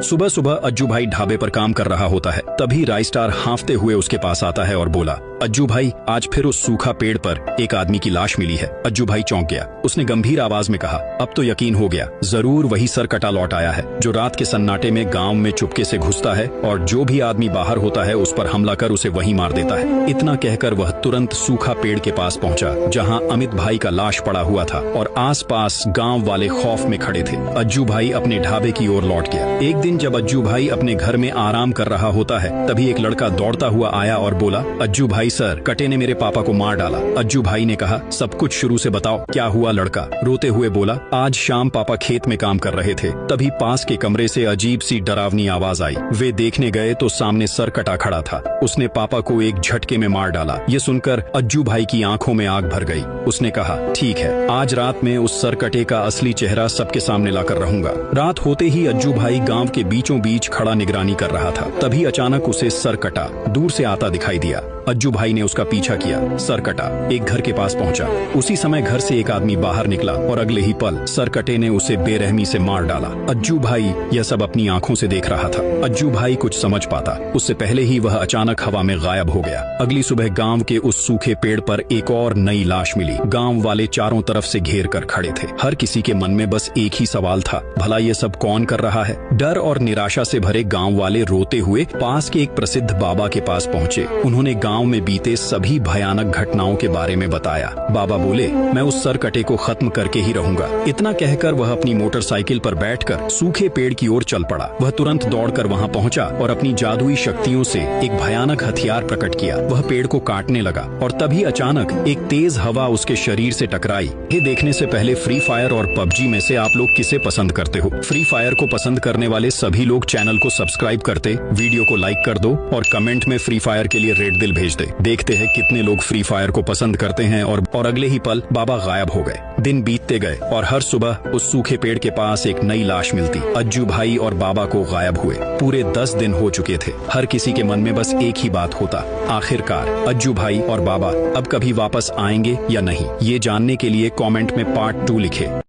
सुबह सुबह अज्जू भाई ढाबे पर काम कर रहा होता है। तभी राइस्टार हांफते हुए उसके पास आता है और बोला, अज्जू भाई, आज फिर उस सूखा पेड़ पर एक आदमी की लाश मिली है। अज्जू भाई चौंक गया। उसने गंभीर आवाज में कहा, अब तो यकीन हो गया, जरूर वही सरकटा लौट आया है जो रात के सन्नाटे में गांव में चुपके से घुसता है और जो भी आदमी बाहर होता है उस पर हमला कर उसे वहीं मार देता है। इतना कहकर वह तुरंत सूखा पेड़ के पास पहुंचा जहां अमित भाई का लाश पड़ा हुआ था और आसपास गांव वाले खौफ में खड़े थे। अज्जू भाई अपने ढाबे की ओर लौट गया। एक दिन जब अज्जू भाई अपने घर में आराम कर रहा होता है तभी एक लड़का दौड़ता हुआ आया और बोला, अज्जू भाई सर, कटे ने मेरे पापा को मार डाला। अज्जू भाई ने कहा, सब कुछ शुरू से बताओ, क्या हुआ? लड़का रोते हुए बोला, आज शाम पापा खेत में काम कर रहे थे, तभी पास के कमरे से अजीब सी डरावनी आवाज आई। वे देखने गए तो सामने सरकटा खड़ा था। उसने पापा को एक झटके में मार डाला। ये सुनकर अज्जू भाई की आंखों में आग भर गई। उसने कहा, ठीक है, आज रात में उस सरकटे का असली चेहरा सबके सामने लाकर रहूंगा। रात होते ही अज्जू भाई गांव के बीचों बीच खड़ा निगरानी कर रहा था। तभी अचानक उसे सरकटा दूर से आता दिखाई दिया। अज्जू भाई ने उसका पीछा किया। सरकटा एक घर के पास पहुंचा। उसी समय घर से एक आदमी बाहर निकला और अगले ही पल सरकटे ने उसे बेरहमी से मार डाला। अज्जू भाई यह सब अपनी आंखों से देख रहा था। अज्जू भाई कुछ समझ पाता उससे पहले ही वह अचानक हवा में गायब हो गया। अगली सुबह गांव के उस सूखे पेड़ पर एक और नई लाश मिली। गांव वाले चारों तरफ से घेर कर खड़े थे। हर किसी के मन में बस एक ही सवाल था, भला ये सब कौन कर रहा है? डर और निराशा से भरे गांव वाले रोते हुए पास के एक प्रसिद्ध बाबा के पास पहुंचे। उन्होंने गांव में बीते सभी भयानक घटनाओं के बारे में बताया। बाबा बोले, मैं उस सरकटे को खत्म करके ही रहूंगा। इतना कहकर वह अपनी मोटरसाइकिल पर बैठकर सूखे पेड़ की ओर चल पड़ा। वह तुरंत दौड़कर वहां पहुंचा और अपनी जादुई शक्तियों से एक भयानक हथियार प्रकट किया। वह पेड़ को काटने लगा और तभी अचानक एक तेज हवा उसके शरीर से टकराई। ये देखने से पहले फ्री फायर और पबजी में से आप लोग किसे पसंद करते हो? फ्री फायर को पसंद करने वाले सभी लोग चैनल को सब्सक्राइब करते, वीडियो को लाइक कर दो और कमेंट में फ्री फायर के लिए रेड दिल भेज दे। देखते हैं कितने लोग फ्री फायर को पसंद करते हैं। और अगले ही पल बाबा गायब हो गए। दिन बीतते गए और हर सुबह उस सूखे पेड़ के पास एक नई लाश मिलती। अज्जू भाई और बाबा को गायब हुए पूरे 10 दिन हो चुके थे। हर किसी के मन में बस एक ही बात होता, आखिरकार अज्जू भाई और बाबा अब कभी वापस आएंगे या नहीं? ये जानने के लिए कमेंट में पार्ट 2 लिखे।